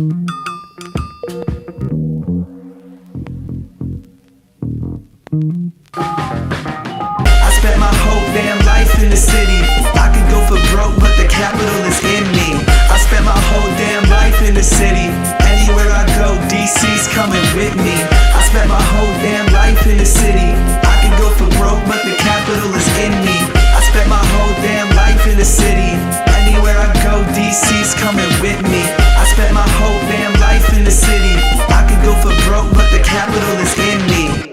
I spent my whole damn life in the city. I could go for broke, but the capital is in me. I spent my whole damn life in the city. Anywhere I go, DC's coming with me. I spent my whole damn life in the city. I could go for broke, but the capital is in me. I spent my whole damn life in the city. Anywhere I go, DC's coming with me. I spent my whole damn life in the city. I could go for broke, but the capital is in me.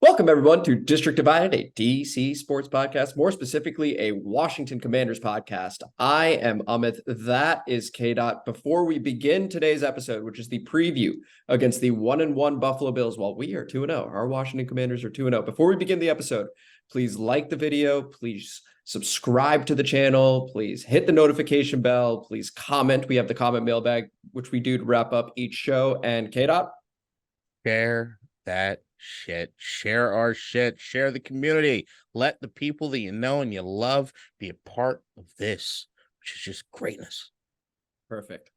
Welcome, everyone, to District Divided, a DC sports podcast, more specifically, a Washington Commanders podcast. I am Amit. That is K-Dot. Before we begin today's episode, which is the preview against the 1-1 Buffalo Bills, while we are 2-0, our Washington Commanders are 2-0. Before we begin the episode, please like the video, please subscribe to the channel, please hit the notification bell, please comment. We have the comment mailbag, which we do to wrap up each show. And K-Dot? Share that shit, share our shit, share the community, let the people that you know and you love be a part of this, which is just greatness. Perfect.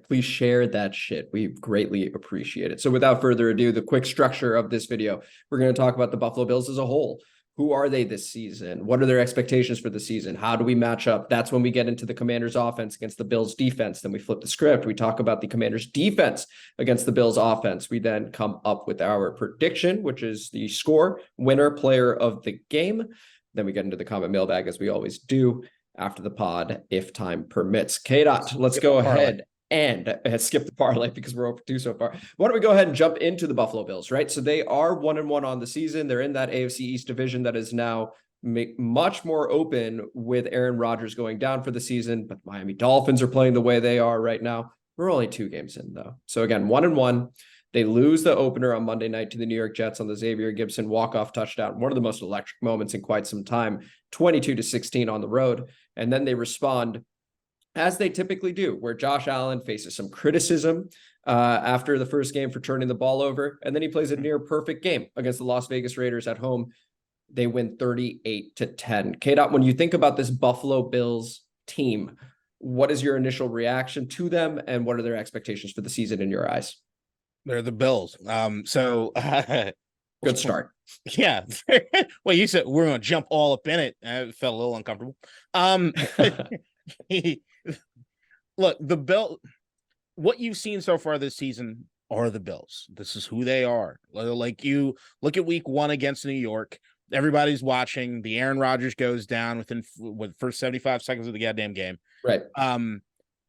Please share that shit. We greatly appreciate it. So without further ado, the quick structure of this video, we're going to talk about the Buffalo Bills as a whole. Who are they this season? What are their expectations for the season? How do we match up? That's when we get into the Commanders offense against the Bills defense. Then we flip the script. We talk about the Commanders defense against the Bills offense. We then come up with our prediction, which is the score, winner, player of the game. Then we get into the comment mailbag as we always do after the pod, if time permits. K-Dot, let's go ahead and skip the parlay because we're over 2 so far. Why don't we go ahead and jump into the Buffalo Bills, right? So they are 1-1 on the season. They're in that AFC East division that is now much more open with Aaron Rodgers going down for the season, but Miami Dolphins are playing the way they are right now. We're only 2 games in, though. So again, 1-1. They lose the opener on Monday night to the New York Jets on the Xavier Gibson walk-off touchdown, one of the most electric moments in quite some time, 22-16 on the road. And then they respond as they typically do, where Josh Allen faces some criticism after the first game for turning the ball over, and then he plays a near perfect game against the Las Vegas Raiders at home. They win 38-10. K-Dot, when you think about this Buffalo Bills team, what is your initial reaction to them, and what are their expectations for the season in your eyes? They're the Bills. Good start. Yeah. Well, you said we're going to jump all up in it. I felt a little uncomfortable. Look, the Bill, what you've seen so far this season are the Bills. This is who they are. Like, you look at week 1 against New York. Everybody's watching. The Aaron Rodgers goes down within the first 75 seconds of the goddamn game. Right. And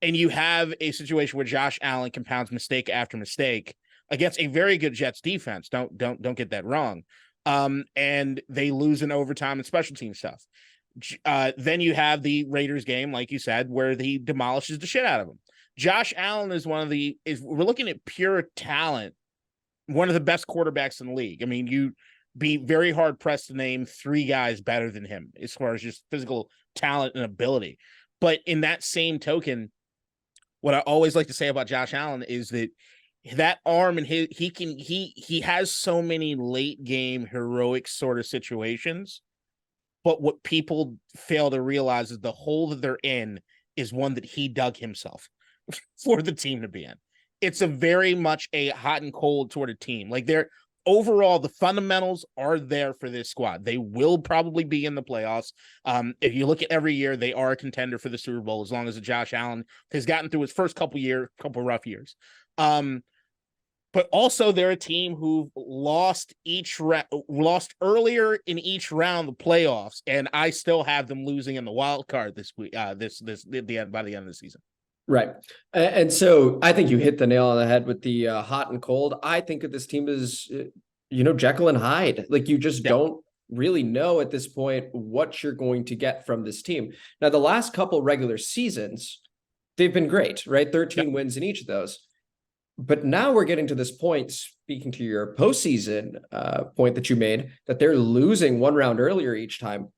you have a situation where Josh Allen compounds mistake after mistake against a very good Jets defense. Don't get that wrong. And they lose in overtime and special team stuff. Then you have the Raiders game, like you said, where he demolishes the shit out of them. Josh Allen is if we're looking at pure talent, one of the best quarterbacks in the league. I mean, you'd be very hard pressed to name 3 guys better than him as far as just physical talent and ability. But in that same token, what I always like to say about Josh Allen is that arm and he has so many late game heroic sort of situations. But what people fail to realize is the hole that they're in is one that he dug himself for the team to be in. It's a very much a hot and cold sort of team. Like, overall, the fundamentals are there for this squad. They will probably be in the playoffs. If you look at every year, they are a contender for the Super Bowl as long as Josh Allen has gotten through his first couple rough years. But also they're a team who lost earlier in each round of the playoffs, and I still have them losing in the wild card this week. By the end of the season. Right. And so I think you hit the nail on the head with the hot and cold. I think of this team as, Jekyll and Hyde. Like, you just don't really know at this point what you're going to get from this team. Now, the last couple regular seasons, they've been great, right? 13 wins in each of those. But now we're getting to this point, speaking to your postseason point that you made, that they're losing 1 round earlier each time.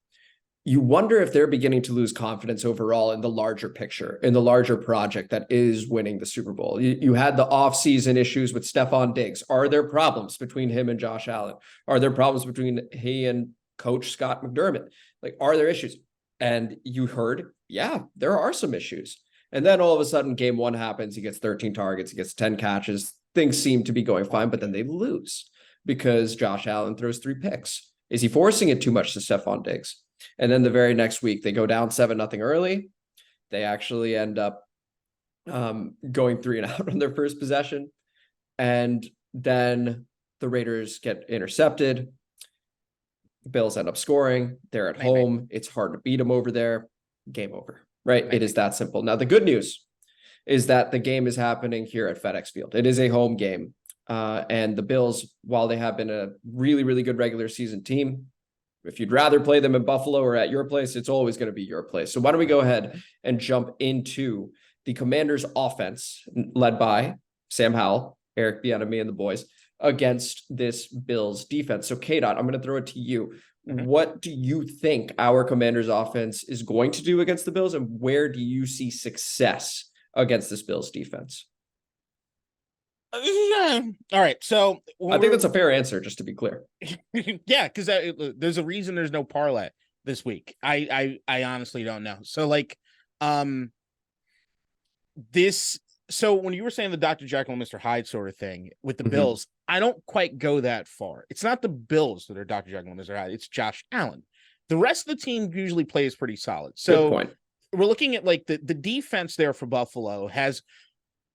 You wonder if they're beginning to lose confidence overall in the larger picture, in the larger project that is winning the Super Bowl. You had the offseason issues with Stefon Diggs. Are there problems between him and Josh Allen? Are there problems between he and Coach Scott McDermott? Like, are there issues? And you heard, yeah, there are some issues. And then all of a sudden, game one happens. He gets 13 targets. He gets 10 catches. Things seem to be going fine, but then they lose because Josh Allen throws 3 picks. Is he forcing it too much to Stefon Diggs? And then the very next week, they go down 7-0 early. They actually end up going 3 and out on their first possession. And then the Raiders get intercepted. The Bills end up scoring. They're at home. It's hard to beat them over there. Game over, right? It is that simple. Now, the good news is that the game is happening here at FedExField. It is a home game. And the Bills, while they have been a really, really good regular season team, if you'd rather play them in Buffalo or at your place, it's always going to be your place. So why don't we go ahead and jump into the Commanders offense led by Sam Howell, Eric Bieniemy, and the boys against this Bills defense. So K-Dot, I'm going to throw it to you. What do you think our Commanders offense is going to do against the Bills, and where do you see success against this Bills defense? All right, so I think that's a fair answer, just to be clear. Yeah, because there's a reason there's no parlay this week. I honestly don't know. So like, this. So when you were saying the Dr. Jekyll and Mr. Hyde sort of thing with the Bills, I don't quite go that far. It's not the Bills that are Dr. Jekyll and Mr. Hyde. It's Josh Allen. The rest of the team usually plays pretty solid. So good point. We're looking at like the defense there for Buffalo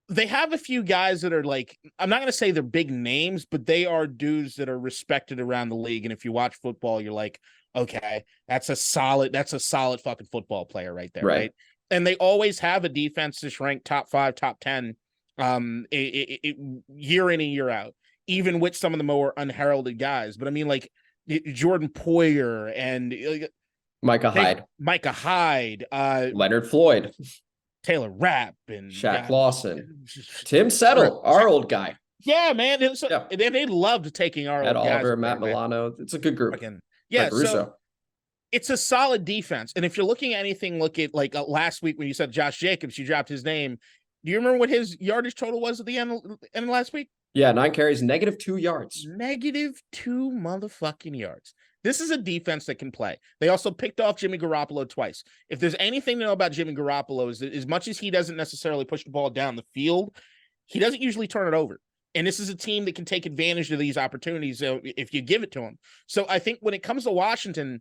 they have a few guys that are like, I'm not going to say they're big names, but they are dudes that are respected around the league. And if you watch football, you're like, okay, that's a solid fucking football player right there. Right. And they always have a defense that's ranked top 5, top 10 year in and year out, even with some of the more unheralded guys. But I mean, like Jordan Poyer and Micah Hyde, Leonard Floyd, Taylor Rapp, and Shaq Lawson, Tim Settle, our old guy. Yeah, man. They loved taking our Ed old Oliver, guys. Matt Milano. It's a good group. Yeah, like so it's a solid defense. And if you're looking at anything, look at like last week when you said Josh Jacobs, you dropped his name. Do you remember what his yardage total was at the end of last week? Yeah, 9 carries, -2 yards. -2 motherfucking yards. This is a defense that can play. They also picked off Jimmy Garoppolo twice. If there's anything to know about Jimmy Garoppolo is that as much as he doesn't necessarily push the ball down the field, he doesn't usually turn it over. And this is a team that can take advantage of these opportunities if you give it to them. So I think when it comes to Washington,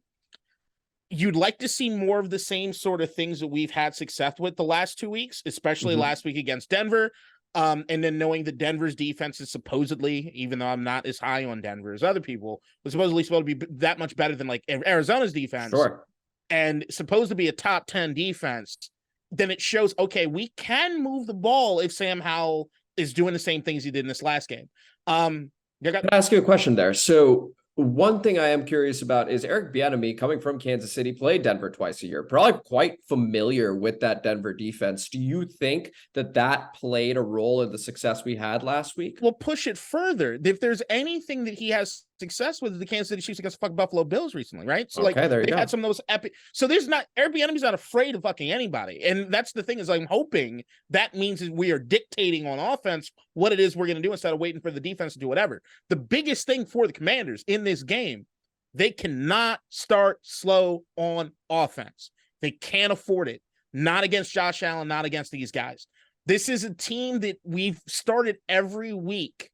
you'd like to see more of the same sort of things that we've had success with the last 2 weeks, especially last week against Denver. And then knowing that Denver's defense is supposedly, even though I'm not as high on Denver as other people, was supposed to be that much better than like Arizona's defense. Sure. And supposed to be a top 10 defense, then it shows, okay, we can move the ball if Sam Howell is doing the same things he did in this last game. Can I ask you a question there? So one thing I am curious about is Eric Bieniemy, coming from Kansas City, played Denver twice a year, probably quite familiar with that Denver defense. Do you think that played a role in the success we had last week? Well, push it further. If there's anything that he has success with, the Kansas City Chiefs against the fucking Buffalo Bills recently, right? So okay, there you they go. had some of those epic. So Eric Bieniemy's not afraid of fucking anybody, and that's the thing is I'm hoping that means that we are dictating on offense what it is we're going to do instead of waiting for the defense to do whatever. The biggest thing for the Commanders in this game, they cannot start slow on offense. They can't afford it. Not against Josh Allen, not against these guys. This is a team that we've started every week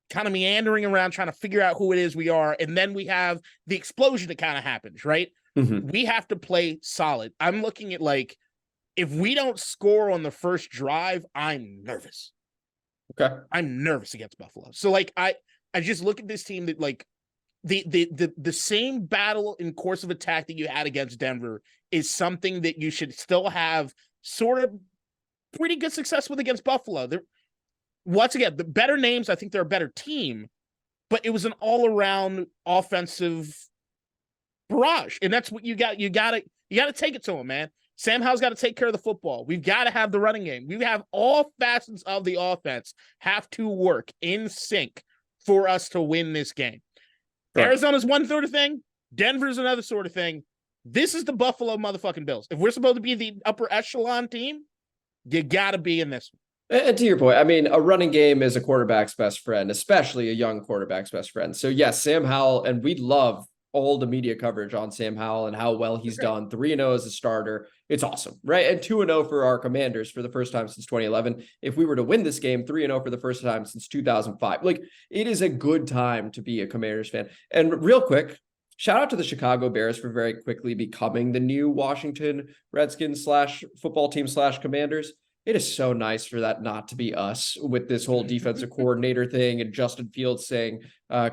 kind of meandering around trying to figure out who it is we are, and then we have the explosion that kind of happens, right? We have to play solid. I'm looking at like, if we don't score on the first drive, I'm nervous. Okay. I'm nervous against Buffalo. So like I just look at this team that like the same battle in course of attack that you had against Denver is something that you should still have sort of pretty good success with against Buffalo. Once again, the better names, I think they're a better team, but it was an all-around offensive barrage. And that's what you got to take it to them, man. Sam Howell's got to take care of the football. We've got to have the running game. We have all facets of the offense have to work in sync for us to win this game. Right. Arizona's one sort of thing. Denver's another sort of thing. This is the Buffalo motherfucking Bills. If we're supposed to be the upper echelon team, you got to be in this one. And to your point, I mean, a running game is a quarterback's best friend, especially a young quarterback's best friend. So yes, Sam Howell, and we love all the media coverage on Sam Howell and how well he's done. 3-0 as a starter. It's awesome, right? And 2-0 for our Commanders for the first time since 2011. If we were to win this game, 3-0 for the first time since 2005. Like, it is a good time to be a Commanders fan. And real quick, shout out to the Chicago Bears for very quickly becoming the new Washington Redskins / football team / Commanders. It is so nice for that not to be us with this whole defensive coordinator thing and Justin Fields saying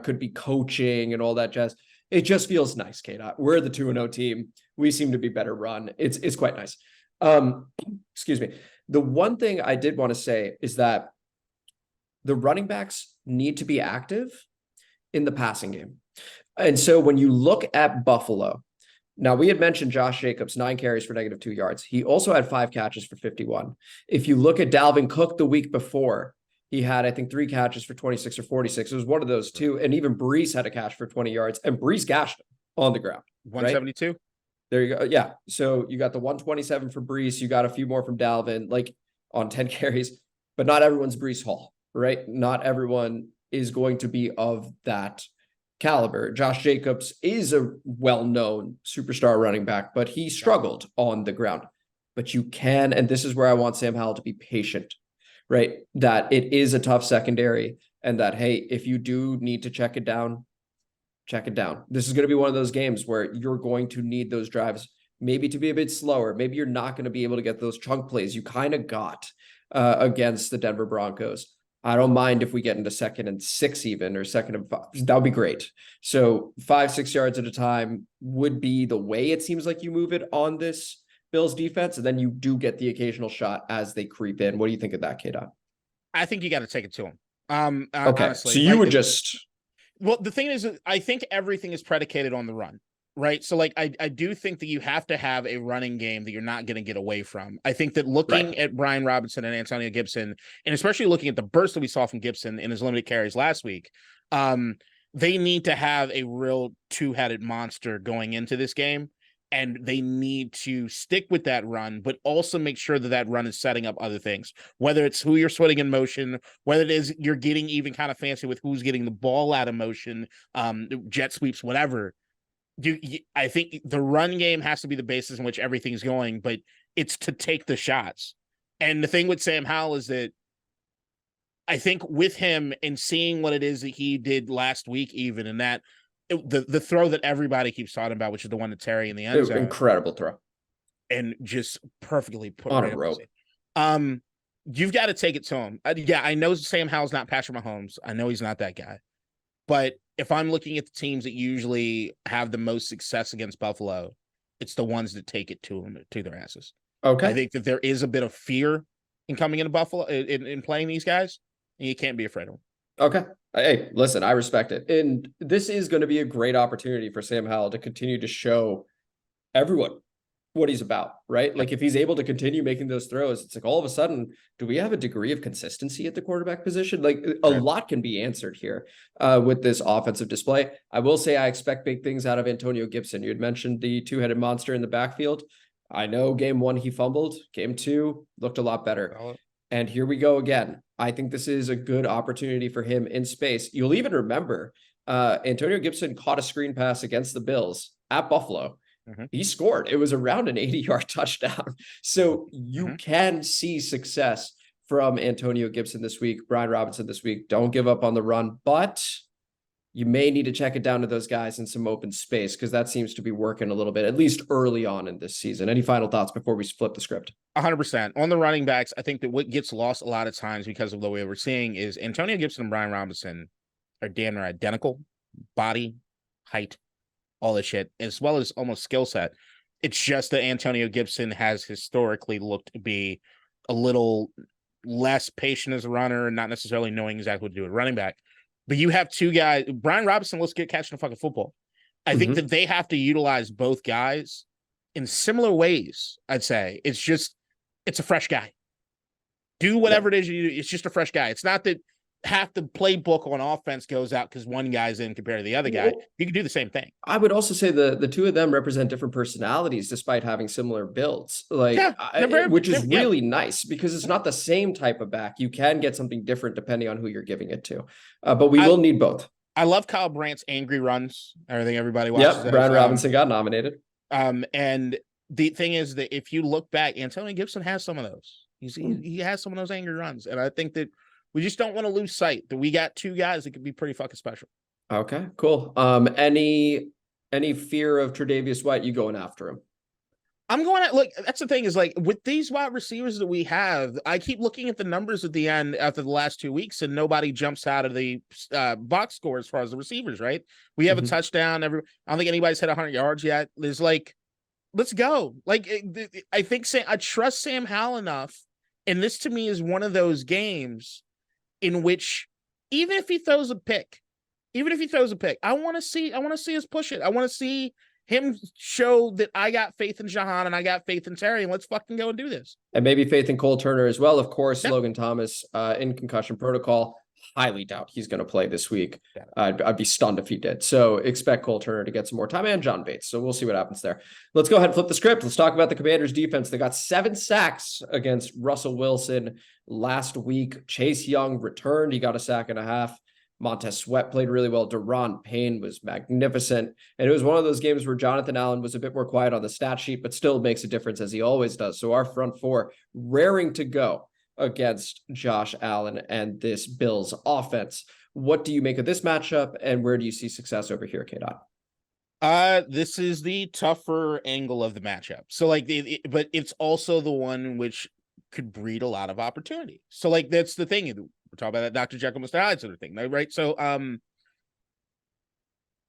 could be coaching and all that jazz. It just feels nice, K-Dot. We're the 2-0 team. We seem to be better run. It's quite nice. Excuse me. The one thing I did want to say is that the running backs need to be active in the passing game. And so when you look at Buffalo, now we had mentioned Josh Jacobs, 9 carries for -2 yards. He also had 5 catches for 51. If you look at Dalvin Cook the week before, he had, I think, 3 catches for 26 or 46. It was one of those two. And even Brees had a catch for 20 yards, and Brees gashed him on the ground. 172. Right? There you go. Yeah. So you got the 127 for Brees. You got a few more from Dalvin, like on 10 carries, but not everyone's Brees Hall, right? Not everyone is going to be of that caliber. Josh Jacobs is a well-known superstar running back, but he struggled on the ground. But you can, and this is where I want Sam Howell to be patient, right? That it is a tough secondary, and that, hey, if you do need to check it down, check it down. This is going to be one of those games where you're going to need those drives maybe to be a bit slower. Maybe you're not going to be able to get those chunk plays you kind of got against the Denver Broncos. I don't mind if we get into 2nd and 6 even, or 2nd and 5. That would be great. So 5-6 yards at a time would be the way it seems like you move it on this Bills defense. And then you do get the occasional shot as they creep in. What do you think of that, K-Dot? I think you got to take it to him. Okay. Honestly, so you would just... Well, the thing is, I think everything is predicated on the run, right? So, like, I do think that you have to have a running game that you're not going to get away from. I think that looking at Brian Robinson and Antonio Gibson, and especially looking at the burst that we saw from Gibson in his limited carries last week, they need to have a real two-headed monster going into this game. And they need to stick with that run, but also make sure that that run is setting up other things, whether it's who you're switting in motion, whether it is you're getting even kind of fancy with who's getting the ball out of motion, jet sweeps, whatever. I think the run game has to be the basis in which everything's going, but it's to take the shots. And the thing with Sam Howell is that I think with him and seeing what it is that he did last week, even, and that the throw that everybody keeps talking about, which is the one to Terry in the end zone. Incredible throw. And just perfectly put on right a rope. You've got to take it to him. Yeah, I know Sam Howell's not Patrick Mahomes. I know he's not that guy. But if I'm looking at the teams that usually have the most success against Buffalo, it's the ones that take it to their asses. Okay. I think that there is a bit of fear in coming into Buffalo in playing these guys, and you can't be afraid of them. Okay. Hey, listen, I respect it. And this is going to be a great opportunity for Sam Howell to continue to show everyone what he's about, right? Like, if he's able to continue making those throws, it's like all of a sudden, do we have a degree of consistency at the quarterback position? Like, a lot can be answered here with this offensive display. I will say I expect big things out of Antonio Gibson. You had mentioned the 2-headed monster in the backfield. I know game 1 he fumbled. Game 2 looked a lot better. And here we go again. I think this is a good opportunity for him in space. You'll even remember Antonio Gibson caught a screen pass against the Bills at Buffalo. Mm-hmm. He scored. It was around an 80-yard touchdown. So you can see success from Antonio Gibson this week, Brian Robinson this week. Don't give up on the run, but you may need to check it down to those guys in some open space, because that seems to be working a little bit, at least early on in this season. Any final thoughts before we flip the script? 100%. On the running backs, I think that what gets lost a lot of times because of the way we're seeing is Antonio Gibson and Brian Robinson are damn near identical. Body, height, all this shit, as well as almost skill set. It's just that Antonio Gibson has historically looked to be a little less patient as a runner and not necessarily knowing exactly what to do at running back. But you have two guys. Brian Robinson, let's get catching a fucking football. I think that they have to utilize both guys in similar ways, I'd say. It's a fresh guy. Do whatever it is you do. It's just a fresh guy. It's not that half the playbook on offense goes out because one guy's in compared to the other guy. You can do the same thing. I would also say the two of them represent different personalities despite having similar builds, which is really nice, because it's not the same type of back. You can get something different depending on who you're giving it to, but we will need both. I love Kyle Brandt's angry runs. I think everybody watches Yep, those. Brian Robinson got nominated. And the thing is that if you look back, Antonio Gibson has some of those. He has some of those angry runs, and I think that we just don't want to lose sight that we got two guys that could be pretty fucking special. Okay, cool. Any fear of Tre'Davious White? You going after him? I'm going at, look, that's the thing is like with these wide receivers that we have, I keep looking at the numbers at the end after the last 2 weeks, and nobody jumps out of the box score as far as the receivers, right? We have a touchdown. I don't think anybody's hit 100 yards yet. There's like, let's go. Like, I think I trust Sam Howell enough. And this to me is one of those games in which even if he throws a pick, I want to see us push it. I want to see him show that I got faith in Jahan and I got faith in Terry, and let's fucking go and do this. And maybe faith in Cole Turner as well. Of course, yep. Logan Thomas in concussion protocol. Highly doubt he's going to play this week. I'd be stunned if he did. So expect Cole Turner to get some more time, and John Bates. So we'll see what happens there. Let's go ahead and flip the script. Let's talk about the Commanders defense. They got 7 sacks against Russell Wilson last week. Chase Young returned. He got a sack and a half. Montez Sweat played really well. Daron Payne was magnificent. And it was one of those games where Jonathan Allen was a bit more quiet on the stat sheet, but still makes a difference as he always does. So our front four raring to go against Josh Allen and this Bills offense. What do you make of this matchup, and where do you see success over here, K-Dot? This is the tougher angle of the matchup. So like, but it's also the one which could breed a lot of opportunity. So like, that's the thing. We're talking about that Dr. Jekyll, Mr. Hyde sort of thing, right? So,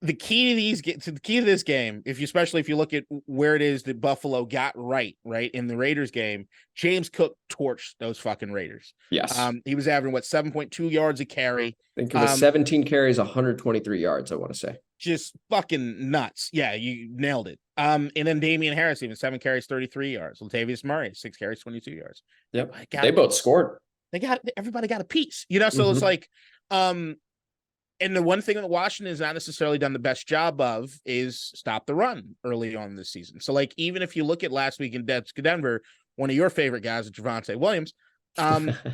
the key to this game, especially if you look at where it is that Buffalo got right in the Raiders game, James Cook torched those fucking Raiders. Yes. He was averaging 7.2 yards a carry. I think it was 17 carries, 123 yards, I want to say. Just fucking nuts. Yeah, you nailed it. And then Damian Harris, even 7 carries, 33 yards. Latavius Murray, 6 carries, 22 yards. Yep. They both scored. Everybody got a piece, so it's like, and the one thing that Washington has not necessarily done the best job of is stop the run early on this season. So like, even if you look at last week in Denver, one of your favorite guys, Javonte Williams,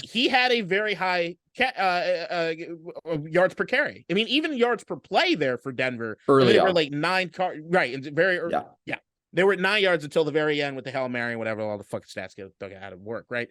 he had a very high yards per carry. I mean, even yards per play there for Denver. They were like 9 right. And very early. Yeah. They were at 9 yards until the very end with the Hail Mary and whatever, all the fucking stats get out of work. Right.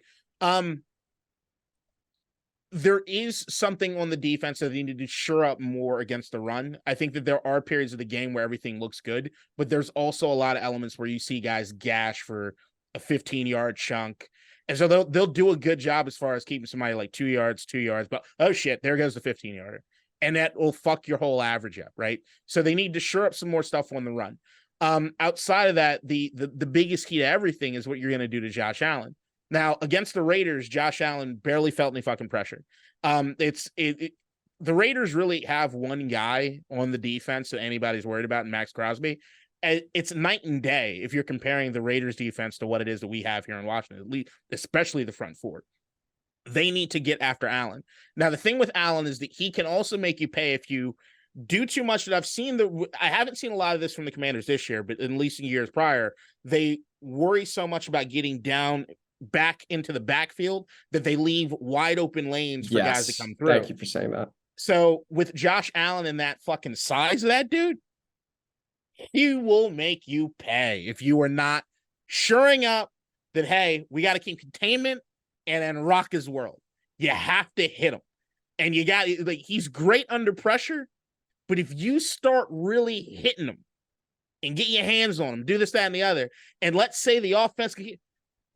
There is something on the defense that they need to shore up more against the run. I think that there are periods of the game where everything looks good, but there's also a lot of elements where you see guys gash for a 15-yard chunk. And so they'll do a good job as far as keeping somebody like 2 yards, but oh shit, there goes the 15-yarder. And that will fuck your whole average up, right? So they need to shore up some more stuff on the run. Outside of that, the biggest key to everything is what you're going to do to Josh Allen. Now, against the Raiders, Josh Allen barely felt any fucking pressure. The Raiders really have one guy on the defense that anybody's worried about, in Max Crosby. And it's night and day if you're comparing the Raiders defense to what it is that we have here in Washington, especially the front four. They need to get after Allen. Now, the thing with Allen is that he can also make you pay if you do too much. That I haven't seen a lot of this from the Commanders this year, but at least in years prior, they worry so much about getting down back into the backfield that they leave wide open lanes for guys to come through. Thank you for saying that. So with Josh Allen and that fucking size of that dude, he will make you pay if you are not shoring up that, hey, we got to keep containment and then rock his world. You have to hit him. And you got, like, he's great under pressure, but if you start really hitting him and get your hands on him, do this, that, and the other, and let's say the offense,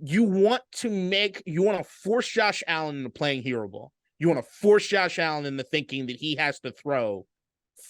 you want to force Josh Allen into playing hero ball. You want to force Josh Allen into thinking that he has to throw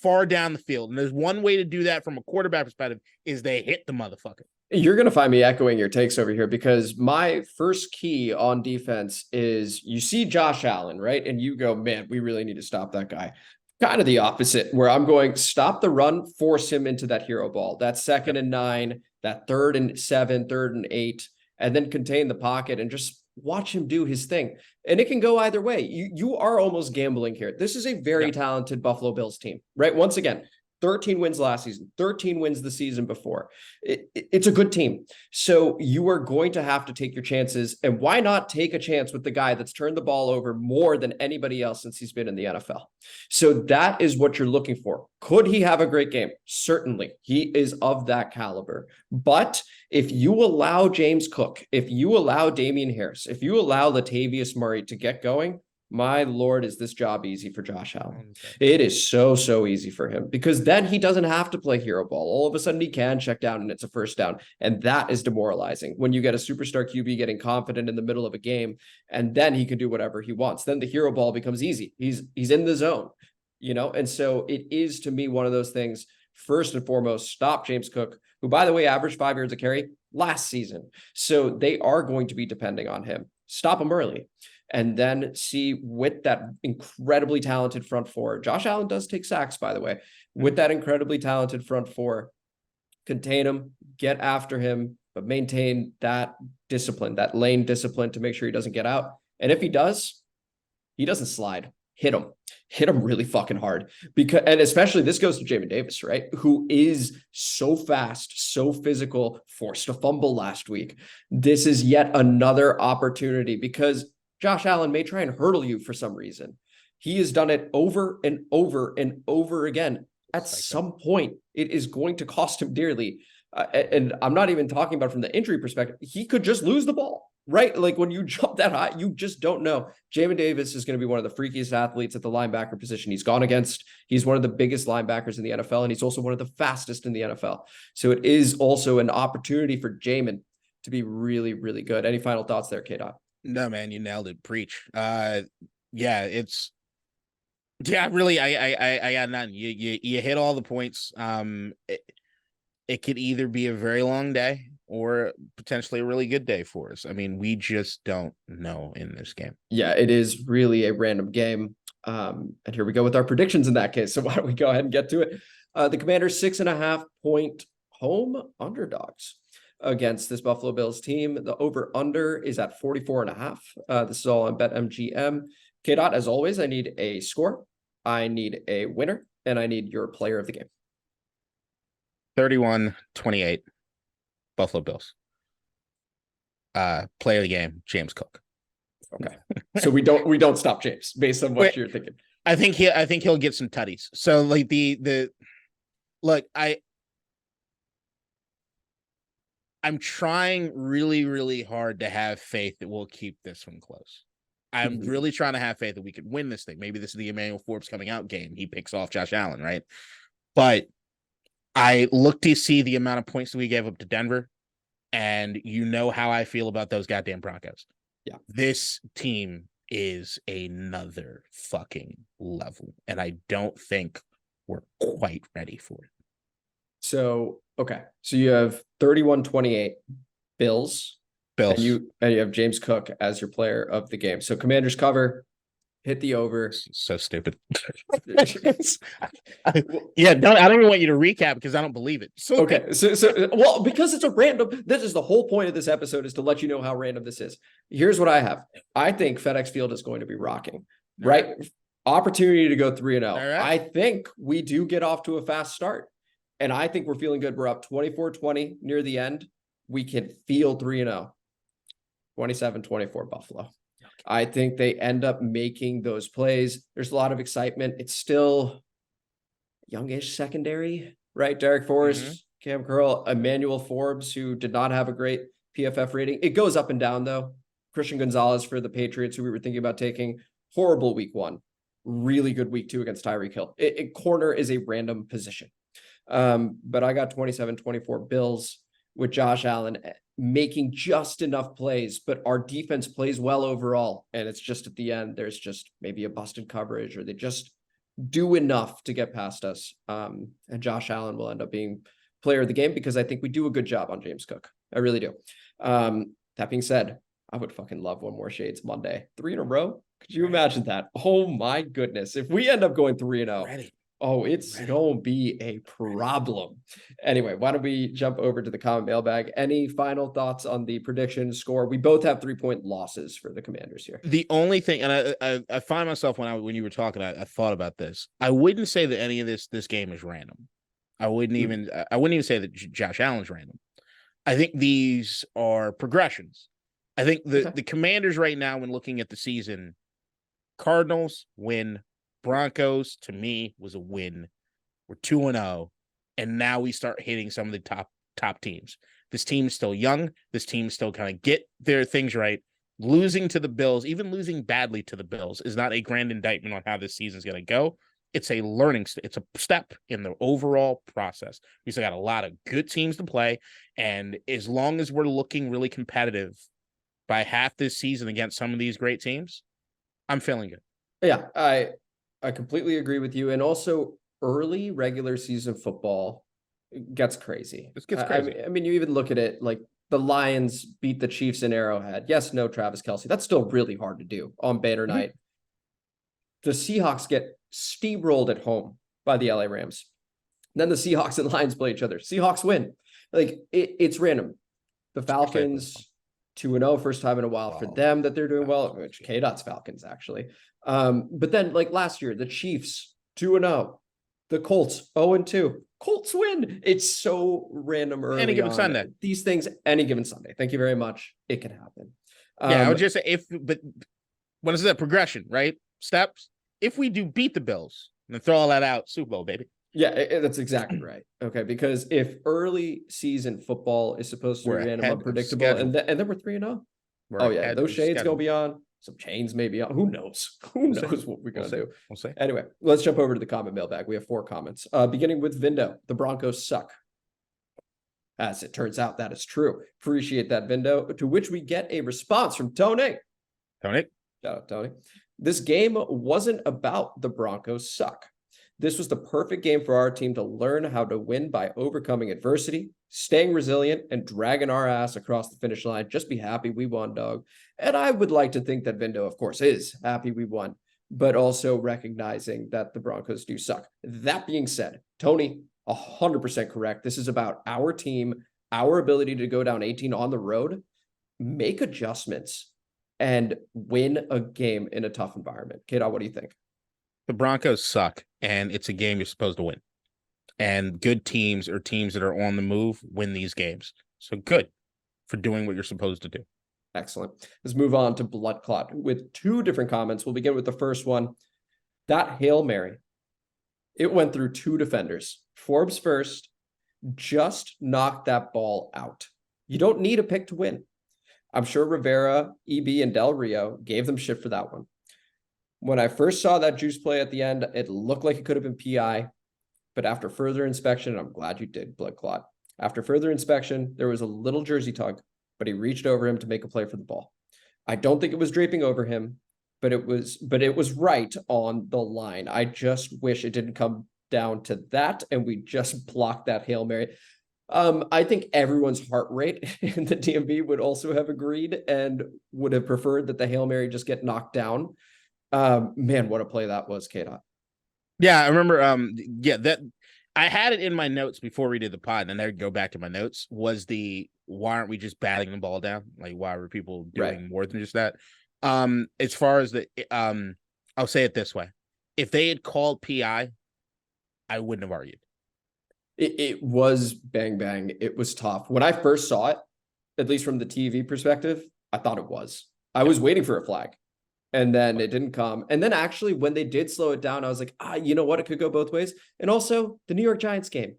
far down the field. And there's one way to do that from a quarterback perspective is they hit the motherfucker. You're going to find me echoing your takes over here, because my first key on defense is you see Josh Allen, right? And you go, man, we really need to stop that guy. Kind of the opposite, where I'm going, stop the run, force him into that hero ball, that 2nd and 9, that 3rd and 7, 3rd and 8, and then contain the pocket and just watch him do his thing. And it can go either way. You are almost gambling here. This is a very talented Buffalo Bills team, right? Once again, 13 wins last season, 13 wins the season before. It's a good team. So you are going to have to take your chances. And why not take a chance with the guy that's turned the ball over more than anybody else since he's been in the NFL? So that is what you're looking for. Could he have a great game? Certainly. He is of that caliber. But if you allow James Cook, if you allow Damian Harris, if you allow Latavius Murray to get going, my Lord, is this job easy for Josh Allen? It is so easy for him, because then he doesn't have to play hero ball. All of a sudden he can check down and it's a first down. And that is demoralizing when you get a superstar QB getting confident in the middle of a game, and then he can do whatever he wants. Then the hero ball becomes easy. He's in the zone, and so it is, to me, one of those things. First and foremost, stop James Cook, who, by the way, averaged 5 yards a carry last season. So they are going to be depending on him. Stop him early. And then see, with that incredibly talented front four, Josh Allen does take sacks, by the way, with that incredibly talented front four, contain him, get after him, but maintain that discipline, that lane discipline, to make sure he doesn't get out. And if he does, he doesn't slide. Hit him really fucking hard, because, and especially this goes to Jamin Davis, right? Who is so fast, so physical, forced a fumble last week. This is yet another opportunity, because Josh Allen may try and hurdle you for some reason. He has done it over and over and over again. At some point, it is going to cost him dearly. And I'm not even talking about from the injury perspective. He could just lose the ball, right? Like, when you jump that high, you just don't know. Jamin Davis is going to be one of the freakiest athletes at the linebacker position he's gone against. He's one of the biggest linebackers in the NFL, and he's also one of the fastest in the NFL. So it is also an opportunity for Jamin to be really, really good. Any final thoughts there, K-Dot? No, man, you nailed it. Preach. It's really, I got none. You hit all the points. It could either be a very long day or potentially a really good day for us. I mean, we just don't know in this game. Yeah, it is really a random game. And here we go with our predictions in that case. So why don't we go ahead and get to it? The Commanders 6.5 point home underdogs against this Buffalo Bills team. The over-under is at 44.5. This is all on BetMGM. K-Dot, as always, I need a score, I need a winner, and I need your player of the game. 31-28, Buffalo Bills. Player of the game, James Cook. Okay. So we don't stop James based on what you're thinking. I think he'll get some tutties. So like I'm trying really, really hard to have faith that we'll keep this one close. I'm really trying to have faith that we could win this thing. Maybe this is the Emmanuel Forbes coming out game. He picks off Josh Allen, right? But I look to see the amount of points that we gave up to Denver, and you know how I feel about those goddamn Broncos. Yeah. This team is another fucking level, and I don't think we're quite ready for it. So, okay. So you have 31-28 Bills. And you have James Cook as your player of the game. So Commanders cover, hit the over. So stupid. I don't even want you to recap because I don't believe it. So okay. So well, because it's a random, this is the whole point of this episode, is to let you know how random this is. Here's what I have. I think FedExField is going to be rocking, right? Opportunity to go 3-0. Right. I think we do get off to a fast start. And I think we're feeling good. We're up 24-20 near the end. We can feel 3-0. 27-24 Buffalo. Okay. I think they end up making those plays. There's a lot of excitement. It's still youngish secondary, right? Derek Forrest, Cam Curl, Emmanuel Forbes, who did not have a great PFF rating. It goes up and down, though. Christian Gonzalez for the Patriots, who we were thinking about taking. Horrible week 1. Really good week 2 against Tyreek Hill. Corner is a random position. But I got 27-24 Bills with Josh Allen making just enough plays, but our defense plays well overall. And it's just at the end, there's just maybe a busted coverage, or they just do enough to get past us. And Josh Allen will end up being player of the game, because I think we do a good job on James Cook. I really do. That being said, I would fucking love one more Shades Monday. 3 in a row. Could you imagine that? Oh my goodness. If we end up going 3-0, Oh, it's going to be a problem. Anyway, why don't we jump over to the comment mailbag? Any final thoughts on the prediction score? We both have 3-point losses for the Commanders here. The only thing, and I find myself when you were talking, I thought about this. I wouldn't say that any of this game is random. I wouldn't even say that Josh Allen's random. I think these are progressions. I think the Commanders right now, when looking at the season, Cardinals win, Broncos to me was a win. We're 2-0, and now we start hitting some of the top teams. This team is still young. This team still kind of get their things right. Losing to the Bills, even losing badly to the Bills, is not a grand indictment on how this season is going to go. It's a it's a step in the overall process. We still got a lot of good teams to play, and as long as we're looking really competitive by half this season against some of these great teams, I'm feeling good. Yeah, I completely agree with you. And also, early regular season football gets crazy. It gets crazy. I mean, you even look at it like the Lions beat the Chiefs in Arrowhead. Yes, no Travis Kelce. That's still really hard to do on banner night. The Seahawks get steamrolled at home by the LA Rams. Then the Seahawks and Lions play each other. Seahawks win. Like, it's random. The Falcons, 2-0, first time in a while for them that they're doing well, which K-Dot's Falcons, actually. But then, like last year, the Chiefs, 2-0. The Colts, 0-2. Colts win. It's so random early Any given on. Sunday. These things, any given Sunday. Thank you very much. It can happen. Yeah, I would just say but what is that progression, right? Steps. If we do beat the Bills, then throw all that out, Super Bowl, baby. Yeah, that's exactly right. Okay, because if early season football is supposed to be random, unpredictable, and then we're 3-0. Oh yeah, those shades gonna be on. Some chains may be on. Who knows? Who knows what we're gonna do? We'll see. Anyway, let's jump over to the comment mailbag. We have 4 comments. Beginning with Vindo. The Broncos suck. As it turns out, that is true. Appreciate that, Vindo. To which we get a response from Tony. Tony. Shout out, Tony. This game wasn't about the Broncos suck. This was the perfect game for our team to learn how to win by overcoming adversity, staying resilient, and dragging our ass across the finish line. Just be happy we won, dog. And I would like to think that Vindo, of course, is happy we won, but also recognizing that the Broncos do suck. That being said, Tony, 100% correct. This is about our team, our ability to go down 18 on the road, make adjustments, and win a game in a tough environment. K-Dot, what do you think? The Broncos suck, and it's a game you're supposed to win. And good teams or teams that are on the move win these games. So good for doing what you're supposed to do. Excellent. Let's move on to Blood Clot with 2 different comments. We'll begin with the first one. That Hail Mary, it went through 2 defenders. Forbes first, just knocked that ball out. You don't need a pick to win. I'm sure Rivera, EB, and Del Rio gave them shit for that one. When I first saw that juice play at the end, it looked like it could have been PI, but after further inspection, and I'm glad you did, Blood Clot. After further inspection, there was a little jersey tug, but he reached over him to make a play for the ball. I don't think it was draping over him, but it was right on the line. I just wish it didn't come down to that, and we just blocked that Hail Mary. I think everyone's heart rate in the DMV would also have agreed and would have preferred that the Hail Mary just get knocked down. Man, what a play that was, K-Dot. Yeah, I remember. That I had it in my notes before we did the pod, and I would go back to my notes. Was why aren't we just batting the ball down? Like, why were people doing more than just that? As far as I'll say it this way: if they had called PI, I wouldn't have argued. It was bang bang. It was tough. When I first saw it, at least from the TV perspective, I thought it was. I was waiting for a flag. And then it didn't come. And then actually, when they did slow it down, I was like, you know what? It could go both ways. And also the New York Giants game.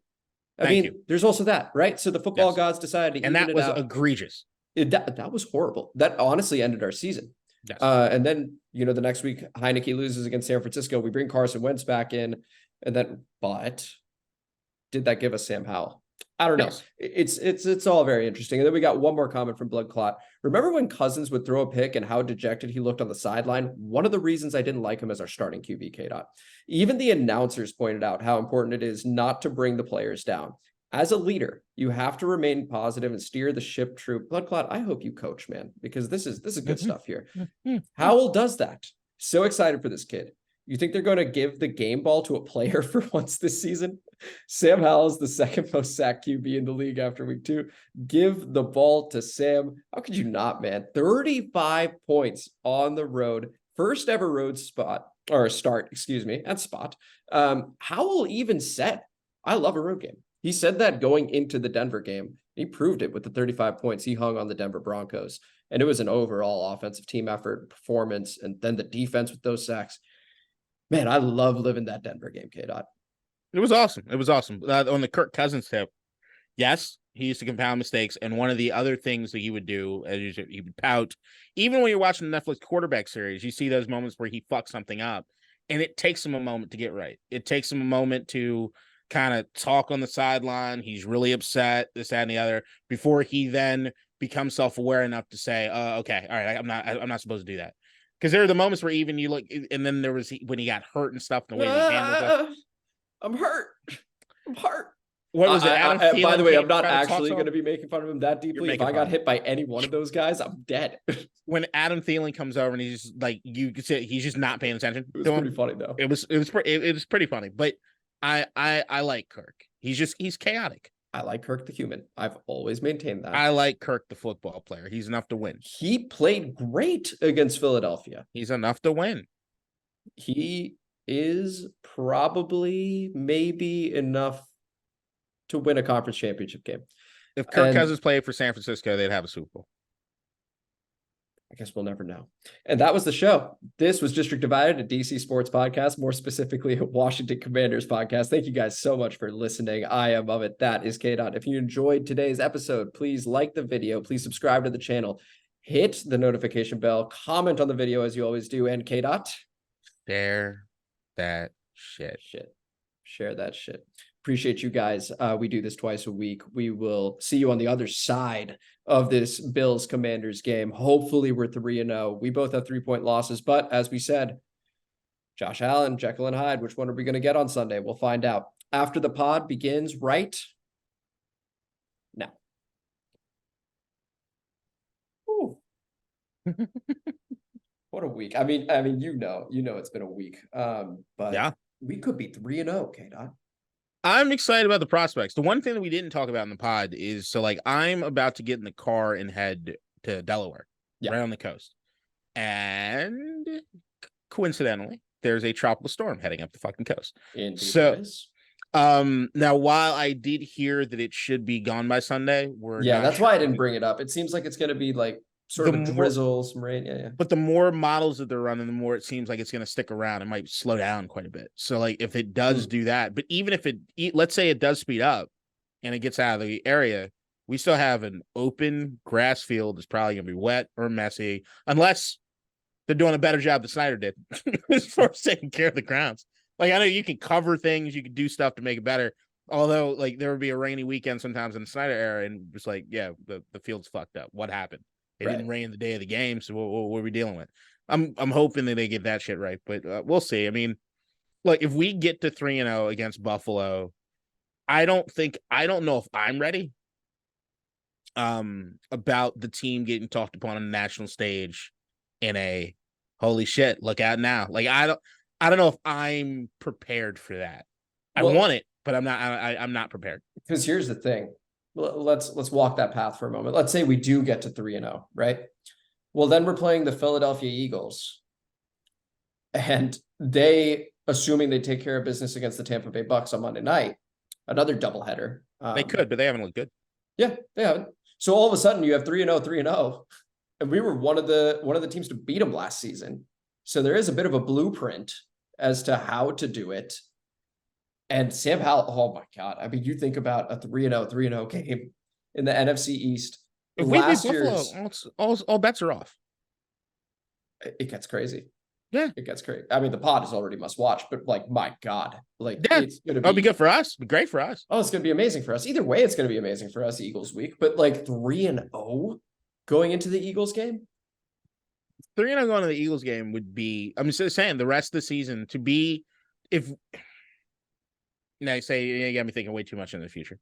I mean, there's also that, right? So the football gods decided to and even that was it out. Egregious. That was horrible. That honestly ended our season. Yes. And then, the next week, Heineke loses against San Francisco. We bring Carson Wentz back in. And then, but did that give us Sam Howell? I don't know. Yes. It's all very interesting. And then we got one more comment from Blood Clot. Remember when Cousins would throw a pick and how dejected he looked on the sideline? One of the reasons I didn't like him as our starting QB, K-Dot. Even the announcers pointed out how important it is not to bring the players down. As a leader, you have to remain positive and steer the ship true. Blood Clot, I hope you coach, man, because this is good stuff here. Howell does that. So excited for this kid. You think they're going to give the game ball to a player for once this season? Sam Howell is the second most sacked QB in the league after week 2. Give the ball to Sam. How could you not, man? 35 points on the road. First ever road start, and spot. Howell even said, I love a road game. He said that going into the Denver game. He proved it with the 35 points he hung on the Denver Broncos. And it was an overall offensive team effort performance. And then the defense with those sacks. Man, I love living that Denver game, K-Dot. It was awesome. It was awesome. On the Kirk Cousins tip, yes, he used to compound mistakes. And one of the other things that he would do, as he would pout, even when you're watching the Netflix quarterback series, you see those moments where he fucks something up. And it takes him a moment to get right. It takes him a moment to kind of talk on the sideline. He's really upset, this, that, and the other, before he then becomes self-aware enough to say, okay, all right, I'm not supposed to do that. Because there are the moments where even you look, and then there was when he got hurt and stuff, the way he handled it. I'm hurt. What was it? Adam by the way, I'm not actually going to be making fun of him that deeply. If I got hit by any one of those guys, I'm dead. When Adam Thielen comes over and he's just like, you could say he's just not paying attention. It was pretty funny though. It was pretty funny. But I like Kirk. He's chaotic. I like Kirk the human. I've always maintained that. I like Kirk the football player. He's enough to win. He played great against Philadelphia. He's enough to win. He is probably maybe enough to win a conference championship game. If Kirk Cousins played for San Francisco, they'd have a Super Bowl. I guess we'll never know. And that was the show. This was District Divided, a DC sports podcast, more specifically a Washington Commanders podcast. Thank you guys so much for listening. I am of it. That is K-Dot. If you enjoyed today's episode, please like the video. Please subscribe to the channel. Hit the notification bell. Comment on the video as you always do. And K-Dot, share that shit. Share that shit. Appreciate you guys. We do this twice a week. We will see you on the other side of this Bills Commanders game. Hopefully we're 3-0. We both have 3-point losses, but as we said, Josh Allen, Jekyll and Hyde, which one are we going to get on Sunday? We'll find out after the pod begins right now. Ooh. What a week. I mean, you know, it's been a week. But yeah, we could be 3-0, K-Dot. I'm excited about the prospects. The one thing that we didn't talk about in the pod is, so like, I'm about to get in the car and head to Delaware, right on the coast. And coincidentally, there's a tropical storm heading up the fucking coast. So, now while I did hear that it should be gone by Sunday, that's why I didn't bring it up. It seems like it's going to be like sort of a drizzle, some rain. Yeah. But the more models that they're running, the more it seems like it's going to stick around. It might slow down quite a bit. So like if it does do that, but even if let's say it does speed up and it gets out of the area, we still have an open grass field that's probably going to be wet or messy, unless they're doing a better job than Snyder did as far as taking care of the grounds. Like, I know you can cover things, you can do stuff to make it better. Although, like, there would be a rainy weekend sometimes in the Snyder era, and it's like, yeah, the field's fucked up. What happened? It didn't rain the day of the game, so what are we dealing with? I'm hoping that they get that shit right, but we'll see. I mean, look, if we get to 3-0 against Buffalo, I don't know if I'm ready about the team getting talked upon on the national stage in a holy shit, look out now. Like, I don't know if I'm prepared for that. I want it, but I'm not prepared. Because here's the thing. Let's walk that path for a moment. Let's say we do get to 3-0, right? Well, then we're playing the Philadelphia Eagles. And they, assuming they take care of business against the Tampa Bay Bucks on Monday night, another doubleheader. They could, but they haven't looked good. Yeah, they haven't. So all of a sudden you have 3-0. And we were one of the teams to beat them last season. So there is a bit of a blueprint as to how to do it. And Sam Howell, oh my God. I mean, you think about a 3-0 game in the NFC East. If we beat Buffalo, all bets are off. It gets crazy. Yeah. It gets crazy. I mean, the pod is already must watch, but like, my God. Like, it's going to be good for us. Be great for us. Oh, it's going to be amazing for us. Either way, it's going to be amazing for us, Eagles week. But like 3-0 going into the Eagles game? 3-0 going to the Eagles game would be, I'm just saying, the rest of the season to be, if... Now you say you got me thinking way too much in the future.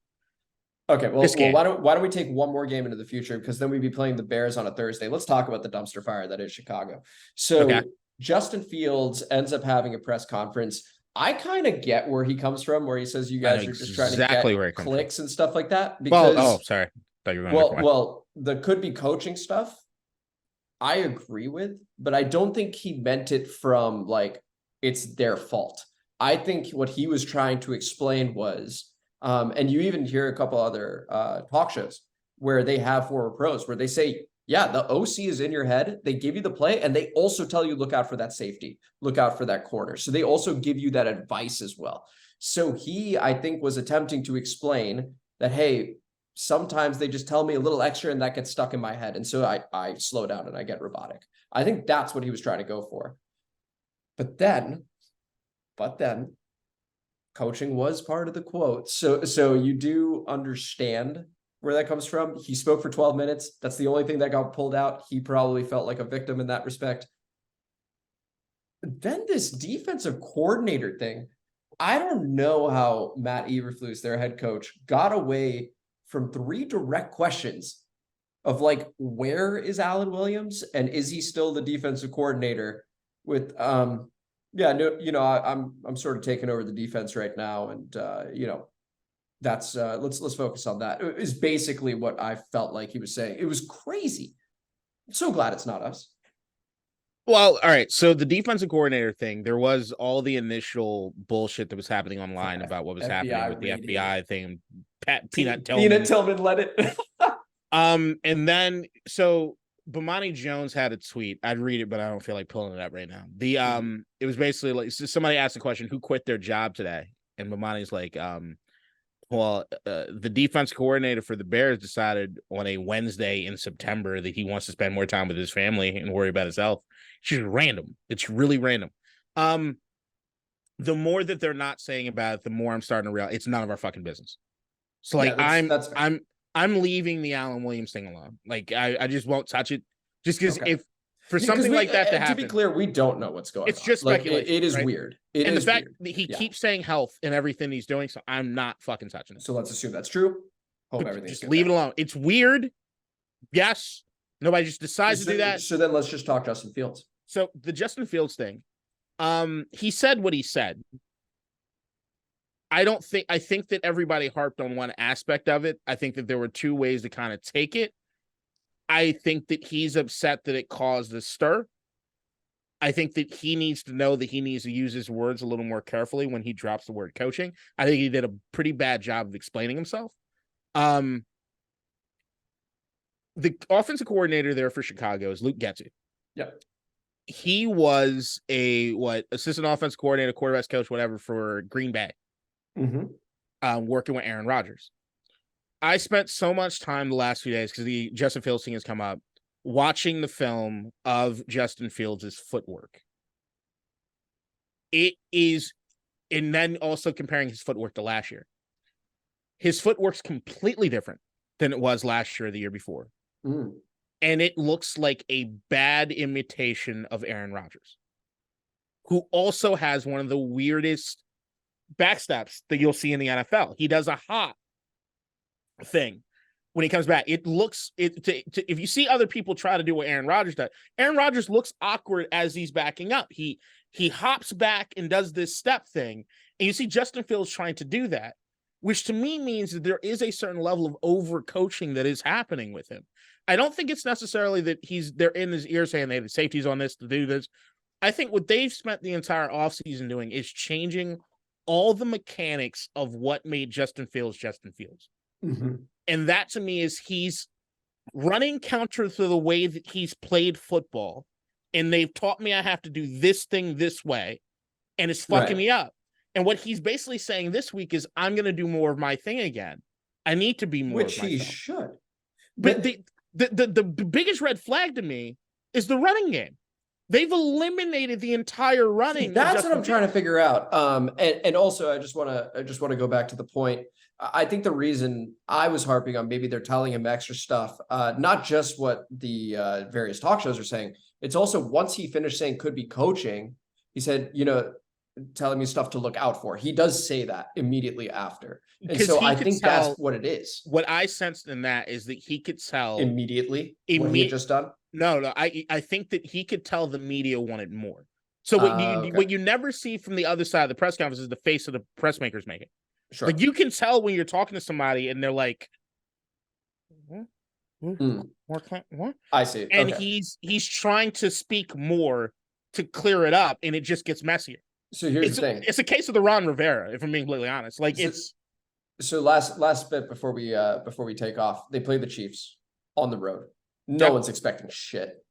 Okay, well why don't we take one more game into the future, because then we'd be playing the Bears on a Thursday. Let's talk about the dumpster fire that is Chicago. So Justin Fields ends up having a press conference. I kind of get where he comes from, where he says you guys are just trying to get clicks and stuff like that. Because, sorry. Thought you were going well, the could be coaching stuff, I agree with, but I don't think he meant it from like it's their fault. I think what he was trying to explain was, and you even hear a couple other talk shows where they have former pros where they say, yeah, the OC is in your head. They give you the play and they also tell you, look out for that safety, look out for that corner. So they also give you that advice as well. So he, I think, was attempting to explain that, hey, sometimes they just tell me a little extra and that gets stuck in my head. And so I slow down and I get robotic. I think that's what he was trying to go for. But then coaching was part of the quote. So you do understand where that comes from. He spoke for 12 minutes. That's the only thing that got pulled out. He probably felt like a victim in that respect. Then this defensive coordinator thing, I don't know how Matt Eberflus, their head coach, got away from 3 direct questions of like, where is Allen Williams and is he still the defensive coordinator with, I'm sort of taking over the defense right now. And, that's let's focus on that. It is basically what I felt like he was saying. It was crazy. I'm so glad it's not us. Well, all right. So the defensive coordinator thing, there was all the initial bullshit that was happening online about what was happening with the FBI thing. Peanut Tillman led it. And then so Bomani Jones had a tweet. I'd read it, but I don't feel like pulling it up right now. It was basically like somebody asked the question, who quit their job today? And Bomani's like, the defense coordinator for the Bears decided on a Wednesday in September that he wants to spend more time with his family and worry about his health. It's just random. It's really random. The more that they're not saying about it, the more I'm starting to realize it's none of our fucking business. So like I'm leaving the Allen Williams thing alone. Like I just won't touch it. Just because if for something like that to happen, to be clear, we don't know what's going on. It's just speculation. It is right? Weird. And the fact that he keeps saying health and everything he's doing, so I'm not fucking touching it. So let's assume that's true. Hope everything's just leave it alone. It's weird. Yes. Nobody just decides to do that. So then let's just talk Justin Fields. So the Justin Fields thing, he said what he said. I think that everybody harped on one aspect of it. I think that there were 2 ways to kind of take it. I think that he's upset that it caused a stir. I think that he needs to know that he needs to use his words a little more carefully when he drops the word coaching. I think he did a pretty bad job of explaining himself. The offensive coordinator there for Chicago is Luke Getsy. Yep. He was assistant offensive coordinator, quarterbacks coach, whatever, for Green Bay. Mm-hmm. Working with Aaron Rodgers. I spent so much time the last few days because the Justin Fields thing has come up, watching the film of Justin Fields' footwork. It is, and then also comparing his footwork to last year. His footwork's completely different than it was last year or the year before. Mm. And it looks like a bad imitation of Aaron Rodgers, who also has one of the weirdest backsteps that you'll see in the NFL. He does a hop thing when he comes back. It looks if you see other people try to do what Aaron Rodgers does, Aaron Rodgers looks awkward as he's backing up. He hops back and does this step thing, and you see Justin Fields trying to do that, which to me means that there is a certain level of overcoaching that is happening with him. I don't think it's necessarily that they're in his ear saying they have the safeties on this to do this. I think what they've spent the entire offseason doing is changing all the mechanics of what made Justin Fields Justin Fields. Mm-hmm. And that to me is he's running counter to the way that he's played football. And they've taught me I have to do this thing this way. And it's fucking me up. And what he's basically saying this week is I'm going to do more of my thing again. I need to be more Which of myself. He should. But the biggest red flag to me is the running game. They've eliminated the entire running. That's what I'm trying to figure out. And also I just want to go back to the point. I think the reason I was harping on maybe they're telling him extra stuff, not just what the various talk shows are saying. It's also once he finished saying could be coaching, he said, telling me stuff to look out for. He does say that immediately after. And so I think that's what it is. What I sensed in that is that he could tell immediately what he had just done. No, I think that he could tell the media wanted more. So Okay. what you never see from the other side of the press conference is the face of the press makers making. Sure. Like you can tell when you're talking to somebody and they're like, what? I see. And Okay. he's trying to speak more to clear it up, and it just gets messier. So here's the thing. It's a case of the Ron Rivera, if I'm being completely honest. Like so last bit before we take off, they play the Chiefs on the road. No one's expecting shit.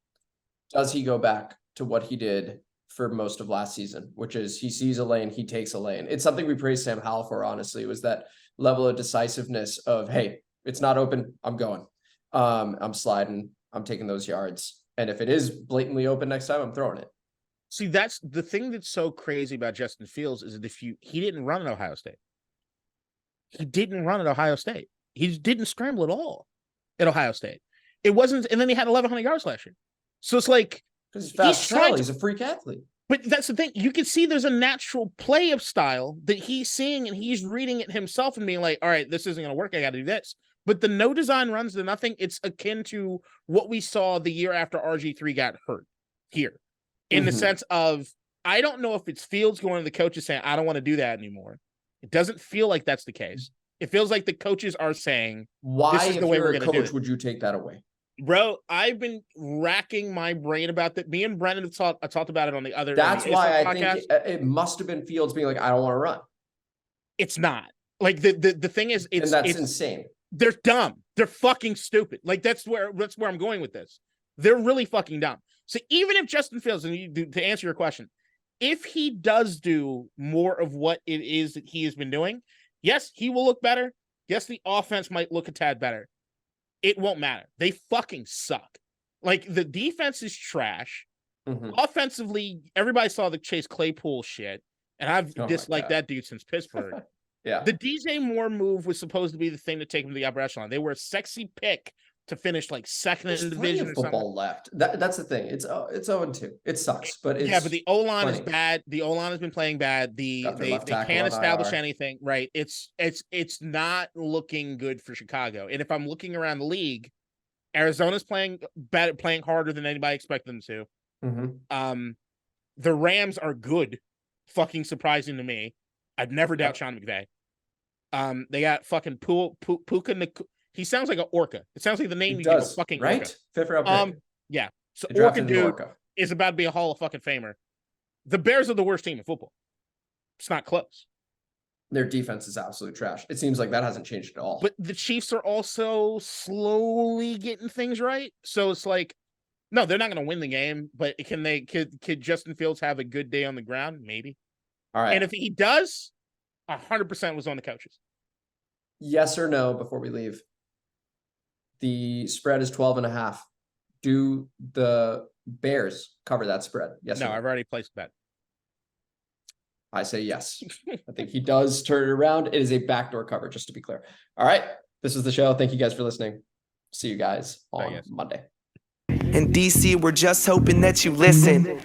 Does he go back to what he did for most of last season, which is he sees a lane, he takes a lane? It's something we praised Sam Howell for, honestly, was that level of decisiveness of, hey, it's not open, I'm going. I'm sliding, I'm taking those yards. And if it is blatantly open next time, I'm throwing it. See, that's the thing that's so crazy about Justin Fields is that he didn't run at Ohio State. He didn't run at Ohio State. He didn't scramble at all at Ohio State. It wasn't, and then he had 1,100 yards last year. So it's like because he's a freak athlete. But that's the thing. You can see there's a natural play of style that he's seeing, and he's reading it himself and being like, all right, this isn't going to work. I got to do this. But the no design runs to nothing. It's akin to what we saw the year after RG3 got hurt here, in the sense of, I don't know if it's Fields going to the coaches saying, I don't want to do that anymore. It doesn't feel like that's the case. It feels like the coaches are saying, why, this is the way we're going to do it. Would you take that away? Bro, I've been racking my brain about that. Me and Brendan I talked about it on the other. That's why I think it must have been Fields being like, I don't want to run. It's not. Like the thing is, it's insane. They're dumb. They're fucking stupid. Like that's where I'm going with this. They're really fucking dumb. So even if Justin Fields, and to answer your question, if he does do more of what it is that he has been doing, yes, he will look better. Yes, the offense might look a tad better. It won't matter. They fucking suck. Like, the defense is trash. Offensively, everybody saw the Chase Claypool shit, and I've disliked that dude since Pittsburgh. Yeah. The DJ Moore move was supposed to be the thing to take him to the upper echelon. They were a sexy pick to finish like second in the division or something. Football left. That's the thing. It's 0-2. It sucks, but it's but the O-line is bad. The O-line has been playing bad. They can't establish anything. Right. It's not looking good for Chicago. And if I'm looking around the league, Arizona's playing harder than anybody expected them to. The Rams are good. Fucking surprising to me. I'd never doubt Sean McVay. They got fucking Puka. He sounds like an orca. It sounds like the name you give a fucking right? Orca. Fifth round pick. Yeah. So Orca dude is about to be a Hall of fucking Famer. The Bears are the worst team in football. It's not close. Their defense is absolute trash. It seems like that hasn't changed at all. But the Chiefs are also slowly getting things right. So it's like, no, they're not going to win the game. But could Justin Fields have a good day on the ground? Maybe. All right. And if he does, 100% was on the coaches. Yes or no before we leave? The spread is 12.5. Do the Bears cover that spread? Yes. No, I've already placed a bet. I say yes. I think he does turn it around. It is a backdoor cover, just to be clear. All right. This is the show. Thank you guys for listening. See you guys on Monday. In DC, we're just hoping that you listen.